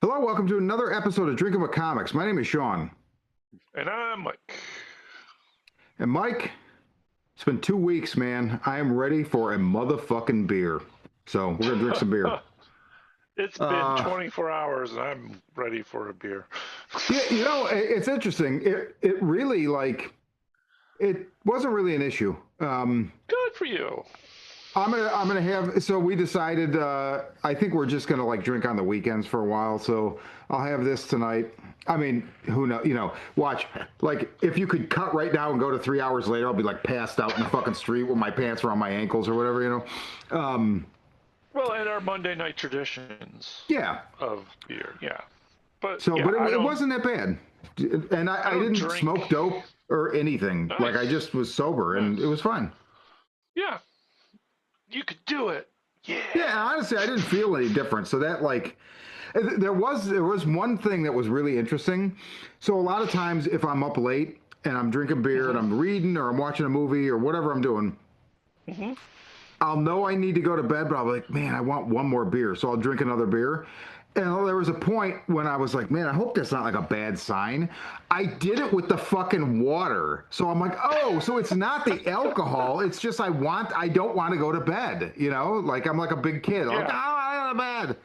Hello, welcome to another episode of Drinking with Comics. My name is Sean. And I'm Mike. And Mike, it's been 2 weeks, man. I am ready for a motherfucking beer. So we're going to drink some beer. It's been 24 hours and I'm ready for a beer. Yeah, it's interesting. It really, it wasn't really an issue. Good for you. I'm gonna have. So we decided. I think we're just gonna drink on the weekends for a while. So I'll have this tonight. I mean, who knows? Watch. If you could cut right now and go to 3 hours later, I'll be passed out in the fucking street with my pants around my ankles or whatever. Well, and our Monday night traditions. Yeah. Of beer, yeah. But so, yeah, but it wasn't that bad, and I didn't drink. smoke dope or anything. Nice. I just was sober, and it was fine. Yeah. You could do it. Yeah. Yeah, honestly, I didn't feel any different. So that there was one thing that was really interesting. So a lot of times if I'm up late and I'm drinking beer and I'm reading or I'm watching a movie or whatever I'm doing, I'll know I need to go to bed, but I'll be like, man, I want one more beer. So I'll drink another beer. And there was a point when I was like, man, I hope that's not a bad sign. I did it with the fucking water. So I'm like, oh, so it's not the alcohol. It's just I don't want to go to bed. I'm like a big kid. I'm like, oh, I got to bed.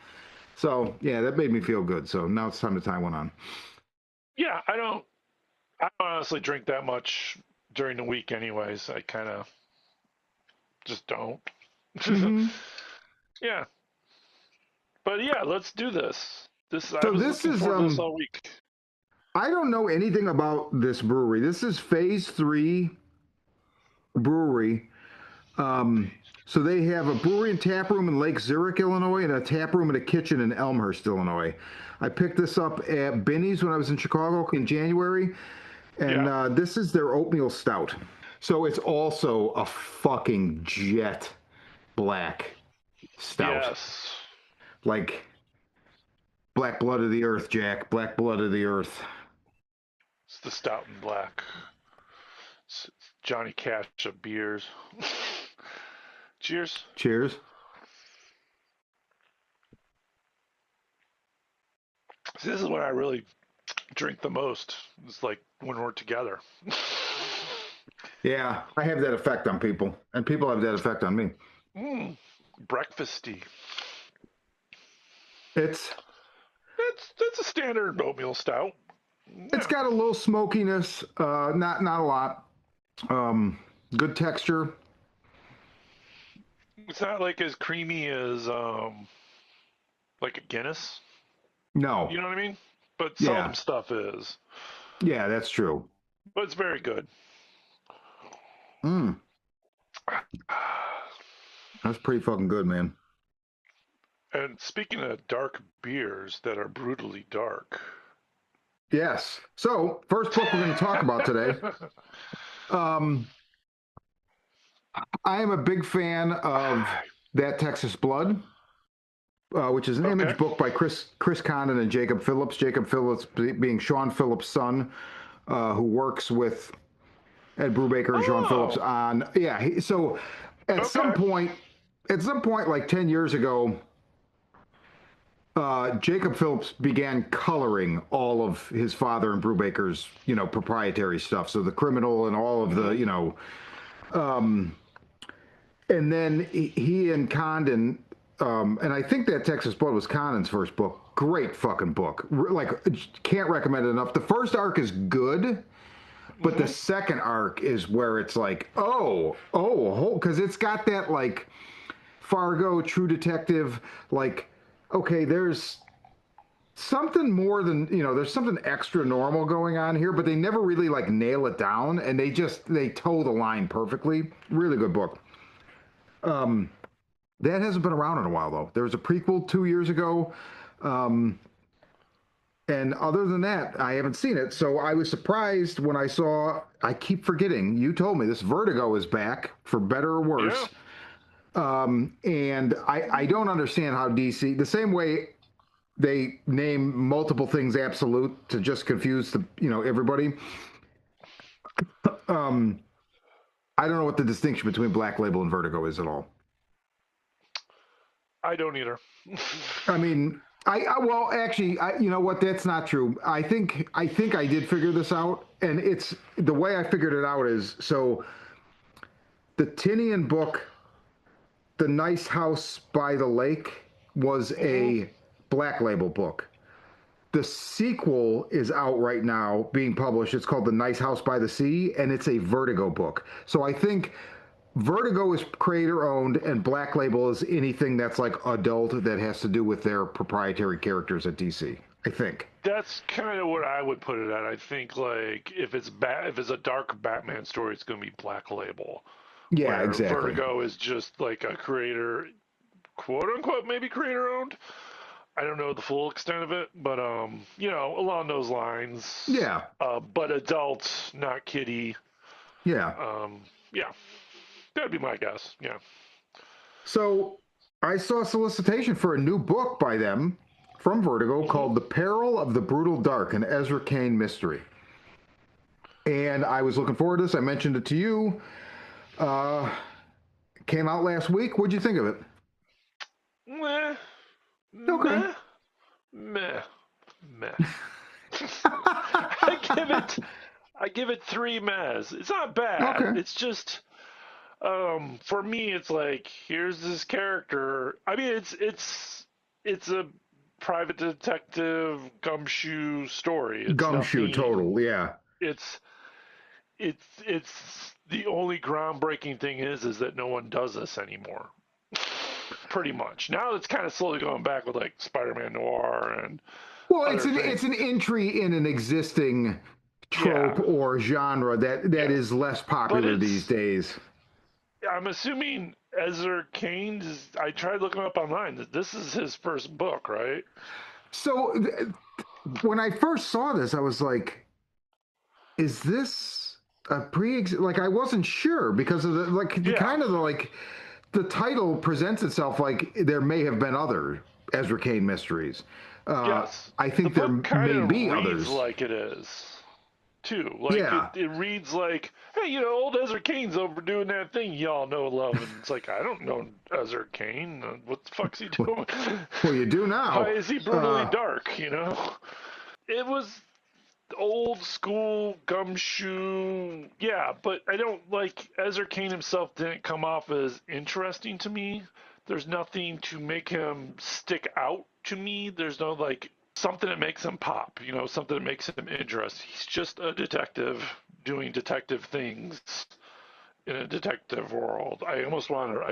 So yeah, that made me feel good. So now it's time to tie one on. Yeah, I don't honestly drink that much during the week anyways. I kind of just don't. Yeah. But yeah, let's do this. I was looking forward to this all week. I don't know anything about this brewery. This is Phase 3 brewery. So they have a brewery and tap room in Lake Zurich, Illinois, and a tap room and a kitchen in Elmhurst, Illinois. I picked this up at Binny's when I was in Chicago in January, and this is their Oatmeal Stout. So it's also a fucking jet black stout. Yes. Black blood of the earth, Jack. Black blood of the earth. It's the stout and black. It's Johnny Cash of beers. Cheers. Cheers. See, this is when I really drink the most. It's like when we're together. Yeah, I have that effect on people, and people have that effect on me. Breakfasty. It's a standard oatmeal stout. Yeah. It's got a little smokiness, not a lot. Good texture. It's not as creamy as like a Guinness. No. You know what I mean? But some stuff is. Yeah, that's true. But it's very good. That's pretty fucking good, man. And speaking of dark beers that are brutally dark. Yes. So, first book we're going to talk about today. I am a big fan of That Texas Blood, which is an Image book by Chris Condon and Jacob Phillips. Jacob Phillips being Sean Phillips' son, who works with Ed Brubaker and Sean Phillips on. Yeah. So at some point, like 10 years ago, Jacob Phillips began coloring all of his father and Brubaker's, proprietary stuff. So The Criminal and all of the, and then he and Condon, and I think That Texas Blood was Condon's first book. Great fucking book. Can't recommend it enough. The first arc is good, but the second arc is where it's because it's got that Fargo, True Detective, okay, there's something more than, there's something extra normal going on here, but they never really nail it down, and they toe the line perfectly. Really good book. That hasn't been around in a while, though. There was a prequel 2 years ago, and other than that, I haven't seen it. So I was surprised when I keep forgetting, you told me this Vertigo is back, for better or worse. Yeah. And I don't understand how DC, the same way they name multiple things absolute to just confuse everybody. I don't know what the distinction between Black Label and Vertigo is at all. I don't either. I mean, Well, actually, you know what? That's not true. I think I did figure this out, and it's the way I figured it out is so the Tinian book, The Nice House by the Lake, was Hmm. a Black Label book. The sequel is out right now, being published. It's called The Nice House by the Sea, and it's a Vertigo book. So I think Vertigo is creator owned, and Black Label is anything that's like adult that has to do with their proprietary characters at DC. I think. That's kind of what I would put it at. I think like if it's a dark Batman story, it's going to be Black Label, Yeah, where exactly. Vertigo is just like a creator, quote unquote, maybe creator owned. I don't know the full extent of it, but along those lines. Yeah, But adult, not kiddie. yeah. Yeah, that'd be my guess. Yeah. So I saw a solicitation for a new book by them from Vertigo Hmm. called The Peril of the Brutal Dark, an Ezra Cain mystery. And I was looking forward to this. I mentioned it to you. Uh, Came out last week. What'd you think of it? Meh, Okay. meh, meh, meh. I give it, I give it three mehs. It's not bad. Okay. It's just, for me, it's like here's this character. I mean, it's a private detective gumshoe story. It's Gumshoe nothing. total. Yeah. It's it's the only groundbreaking thing is that no one does this anymore. Pretty much. Now it's kind of slowly going back with like Spider-Man Noir and Well, it's other an things. it's an entry in an existing trope Yeah, or genre that yeah. is less But popular these days. I'm assuming Ezra Cain is, I tried looking up online that this is his first book, right? So when I first saw this, I was like, "Is this a pre?" Like I wasn't sure because of the Yeah. kind of the like the title presents itself like there may have been other Ezra Cain mysteries. Yes. I The think there book kind may of be reads others. like it is, too. Like Yeah. it reads like, hey, old Ezra Cain's overdoing that thing y'all know and love. And it's like, I don't know Ezra Cain. What the fuck's he doing? Well, you do Why now. is he brutally Uh, dark? It was old school gumshoe. Yeah, but I don't like Ezra Cain himself didn't come off as interesting to me. There's nothing to make him stick out to me. There's no like something that makes him pop, something that makes him interesting. He's just a detective doing detective things in a detective world. I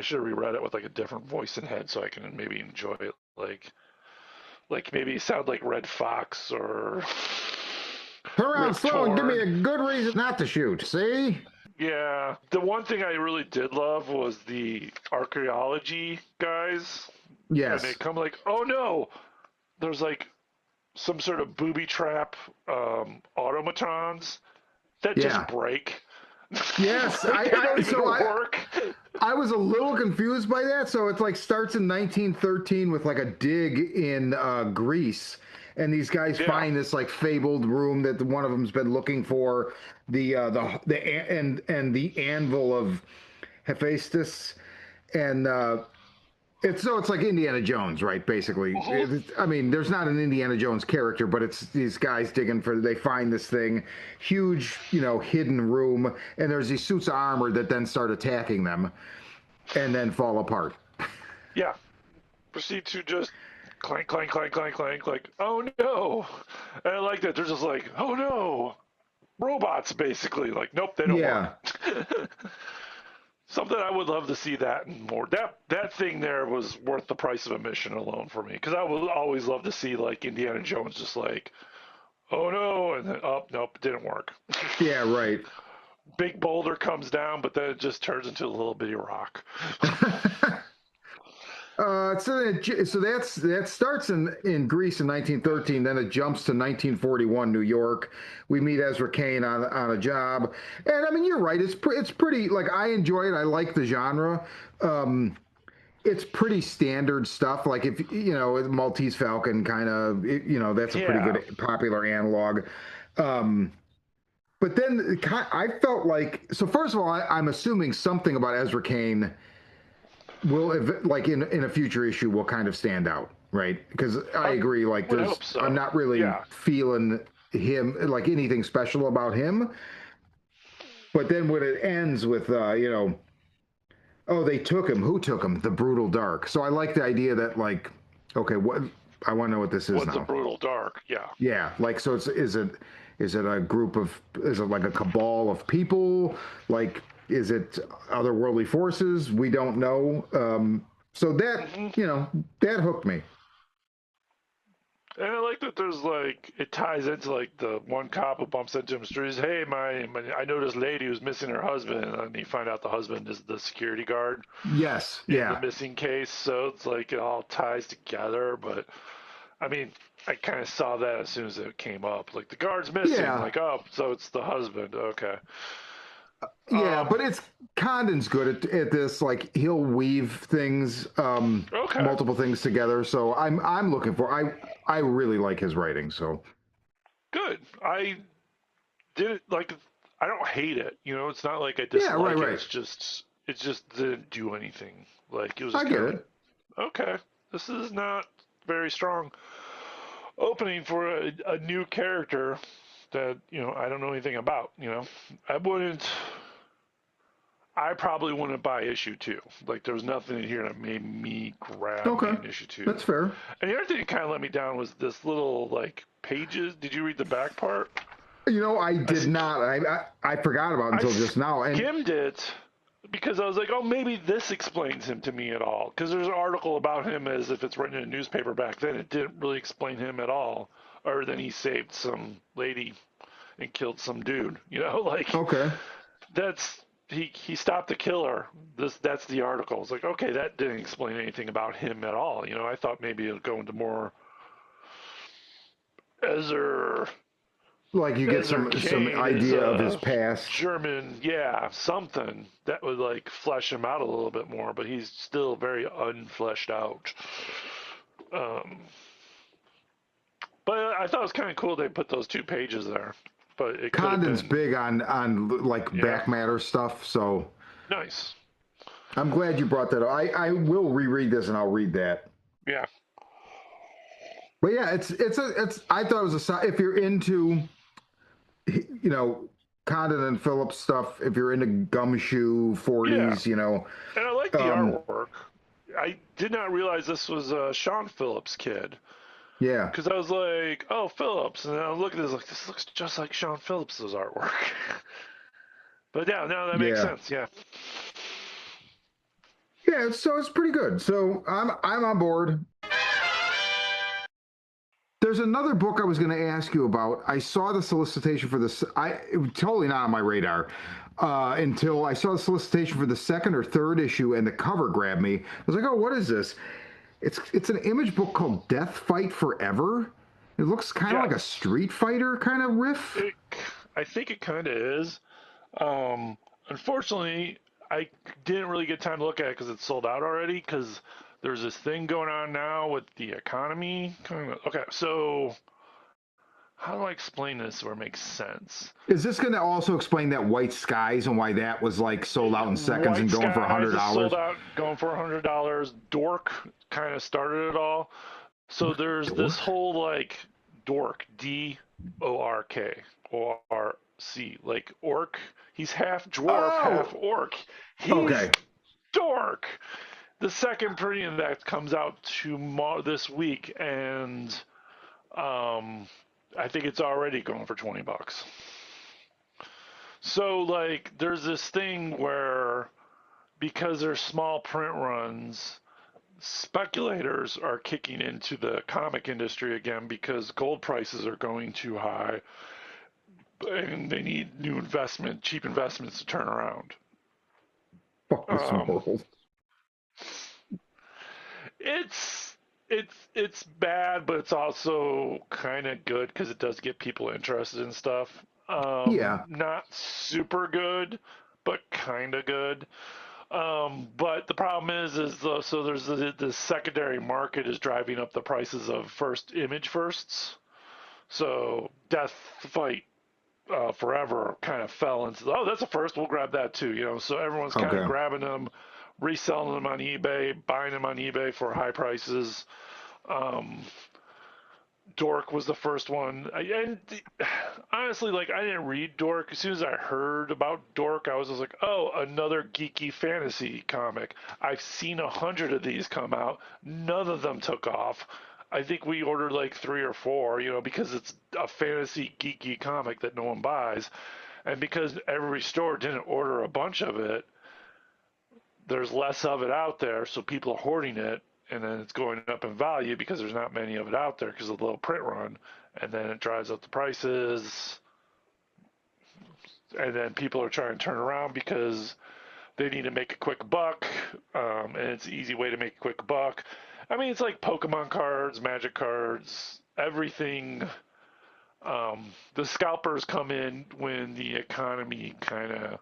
should have reread it with like a different voice and head so I can maybe enjoy it like maybe sound like Red Fox or Turn around Rip slow and give me Torn. a good reason not to shoot. See? Yeah, the one thing I really did love was the archaeology guys, and they Yes. come like, oh no, there's like some sort of booby trap automatons that just Yeah. break. Yes. Like they don't even So work. I was a little confused by that. So it's like starts in 1913 with like a dig in Greece, and these guys Yeah. find this like fabled room that one of them's been looking for, and the anvil of Hephaestus, and it's like Indiana Jones, right? Basically, Mhm. I mean, there's not an Indiana Jones character, but it's these guys digging for. They find this thing, huge, hidden room, and there's these suits of armor that then start attacking them, and then fall apart. Yeah. Proceed to just clank, clank, clank, clank, clank, like, oh no. And I like that. They're just like, oh no. Robots, basically. Like, nope, they don't work. Yeah, Something I would love to see that and more. That thing there was worth the price of admission alone for me because I would always love to see like Indiana Jones just like, oh no, and then oh nope, it didn't work. yeah, right. Big boulder comes down, but then it just turns into a little bitty rock. So that starts in Greece in 1913. Then it jumps to 1941 New York. We meet Ezra Cain on a job, and I mean you're right. It's pretty like I enjoy it. I like the genre. Um, it's pretty standard stuff. Like if Maltese Falcon kind of that's a pretty Yeah. good popular analog. Um, but then I felt like so. First of all, I'm assuming something about Ezra Cain will like in a future issue will kind of stand out, right? Because I I agree. Like, would hope I'm so. not really Yeah. feeling him like anything special about him. But then when it ends with, oh, they took him. Who took him? The brutal dark. So I like the idea that like, okay, what I want to know what this is What's a now. brutal dark? Yeah. Yeah, like so. Is it a group of is it like a cabal of people? Like is it otherworldly forces? We don't know. So that hmm that hooked me. And I like that there's like it ties into like the one cop who bumps into him streets. Hey, I know this lady who's missing her husband, and you find out the husband is the security guard Yes, in the yeah, missing case. So it's like it all ties together. But I mean, I kind of saw that as soon as it came up. Like the guard's missing. yeah. Like, oh, so it's the husband. Okay. Yeah, Um. but it's Condon's good at this. Like he'll weave things, Okay. multiple things together. So I'm looking for. I really like his writing. So Good. I did it like I don't hate it. It's not like I yeah, right, dislike it. right. It just didn't do anything. Like it was I just get kind of like, it. okay, this is not very strong opening for a new character that I don't know anything about. I wouldn't. I probably wouldn't buy issue two. Like there was nothing in here that made me grab me Okay, in issue two. that's fair. And the other thing that kind of let me down was this little like pages. Did you read the back part? I I, did not. I forgot about it I until just now. And skimmed it because I was like, oh, maybe this explains him to me at all. Because there's an article about him as if it's written in a newspaper back then. It didn't really explain him at all. Or then he saved some lady and killed some dude. Like okay, that's he stopped the killer. That's the article. It's like, okay, that didn't explain anything about him at all. I thought maybe it'll go into more Ezra like you get Ezra some Cain is idea of his a past. German, yeah, something that would like flesh him out a little bit more, but he's still very unfleshed out. Um, but I thought it was kind of cool they put those 2 pages there, but it could have Condon's been, big on like yeah, back matter stuff. So nice, I'm glad you brought that up. I will reread this and I'll read that. yeah, But yeah, it's I thought it was if you're into Condon and Phillips stuff, if you're into gumshoe yeah, 40s, and I like the um artwork. I did not realize this was a Sean Phillips kid. yeah. Because I was like, oh, Phillips. And then I look at this, like, this looks just like Sean Phillips' artwork. But yeah, no, that makes Yeah. sense. Yeah. Yeah, so it's pretty good. So I'm on board. There's another book I was going to ask you about. I saw the solicitation for this. It was totally not on my radar until I saw the solicitation for the second or third issue, and the cover grabbed me. I was like, "Oh, what is this?" It's an image book called Death Fight Forever. It looks kind of like a Yes. Street Fighter kind of riff. It, I think it kind of is. Um, Unfortunately, I didn't really get time to look at it because it's sold out already. Because there's this thing going on now with the economy. Okay, so how do I explain this where it makes sense? Is this going to also explain that White Skies and why that was like sold out in seconds and White going for a Skies hundred is sold dollars? out, going for $100. Dork kind of started it all. So What there's this dork? whole like Dork, Dork, like orc. He's half dwarf, half Oh, orc. He's okay, Dork. The second printing that comes out tomorrow this week, and um, I think it's already going for $20. So like, there's this thing where because they're small print runs, speculators are kicking into the comic industry again because gold prices are going too high and they need cheap investments to turn around. fuck this Um, world. it's bad, but it's also kind of good because it does get people interested in stuff. Yeah, Not super good, but kind of good. But the problem so there's the secondary market is driving up the prices of first image firsts. So Death Fight Forever kind of fell into that's a first. We'll grab that too. So everyone's kind of okay. grabbing them, reselling them on eBay, buying them on eBay for high prices. Dork was the first one. Honestly, like, I didn't read Dork. As soon as I heard about Dork, I was just like, oh, another geeky fantasy comic. I've seen 100 of these come out. None of them took off. I think we ordered like 3 or 4, because it's a fantasy geeky comic that no one buys. And because every store didn't order a bunch of it, there's less of it out there, so people are hoarding it, and then it's going up in value because there's not many of it out there because of the low print run, and then it drives up the prices, and then people are trying to turn around because they need to make a quick buck, and it's an easy way to make a quick buck. I mean, it's like Pokemon cards, Magic cards, everything. The scalpers come in when the economy kind of.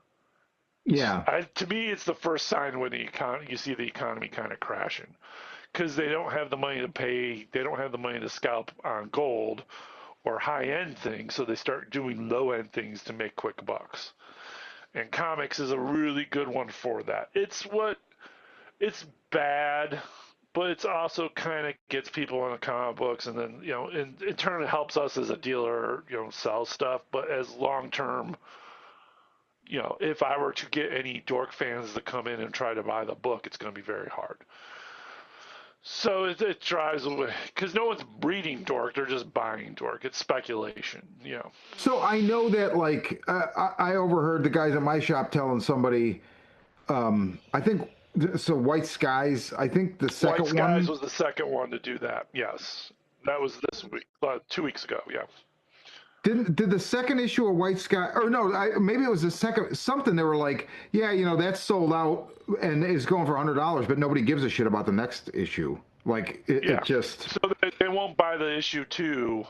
Yeah. To me, it's the first sign when you see the economy kind of crashing, because they don't have the money to pay. They don't have the money to scalp on gold or high-end things, so they start doing low-end things to make quick bucks. And comics is a really good one for that. It's bad, but it's also kind of gets people into comic books, and then in turn it helps us as a dealer, sell stuff. But as long-term, if I were to get any Dork fans to come in and try to buy the book, it's going to be very hard. So it drives away, because no one's reading Dork; they're just buying Dork. It's speculation, So I know that, like, I overheard the guys at my shop telling somebody, I think, so White Skies, I think the second White Skies one was the second one to do that. Yes, that was this week, 2 weeks ago. Yeah. did the second issue of White Sky, or no, maybe it was the second something. They were like, yeah, that's sold out and is going for $100, but nobody gives a shit about the next issue. Like it just. So they won't buy the issue 2.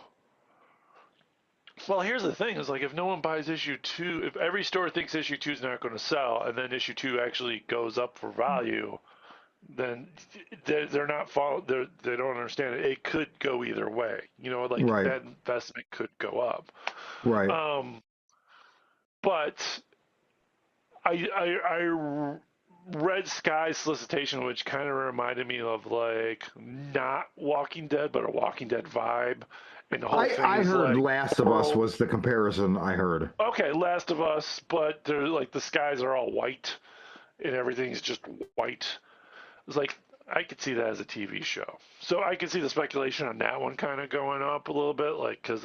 Well, here's the thing: is like, if no one buys issue 2, if every store thinks issue 2 is not going to sell, and then issue 2 actually goes up for value, then they're not they don't understand it. It could go either way. Like, Right. that investment could go up. Right. But I read Sky's solicitation, which kind of reminded me of, like, not Walking Dead, but a Walking Dead vibe. And the whole thing I is heard like, Last of Us was the comparison I heard. Okay, Last of Us, but they're like, the skies are all white and everything's just white. It's like, I could see that as a TV show. So I could see the speculation on that one kind of going up a little bit, like, because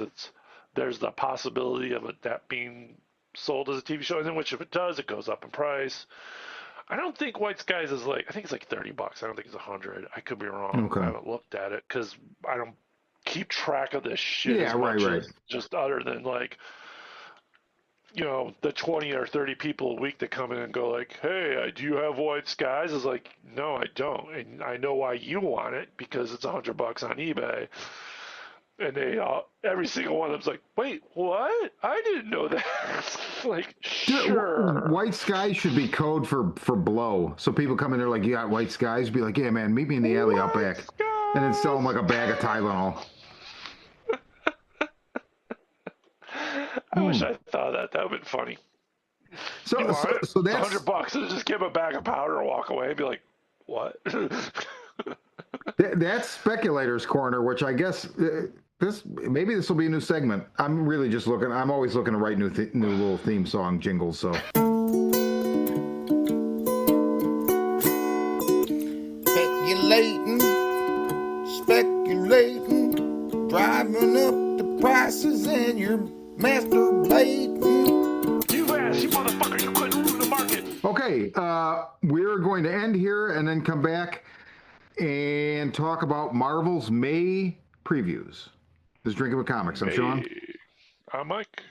there's the possibility of that being sold as a TV show, and then which, if it does, it goes up in price. I don't think White Skies is like, I think it's like $30. I don't think it's 100. I could be wrong. Okay. I haven't looked at it because I don't keep track of this shit as right, much right. as just other than, like, the 20 or 30 people a week that come in and go like, hey, do you have White Skies? It's like, no, I don't. And I know why you want it, because it's $100 on eBay. And they every single one of them's like, wait, what? I didn't know that. Like, sure. White Skies should be code for blow. So people come in there like, you got White Skies? Be like, yeah, man, meet me in the alley out back. And then sell them like a bag of Tylenol. I wish I thought that. That would have been funny. So that's $100 and just give him a bag of powder and walk away and be like, what? That's Speculator's Corner, which I guess maybe this will be a new segment. I'm really just looking. I'm always looking to write new little theme song jingles. So speculating, driving up the prices, and you're masturbating. You ass, you motherfucker! You couldn't ruin the market. Okay, we're going to end here and then come back and talk about Marvel's May previews. This is Drinking with Comics. I'm Sean. I'm Mike.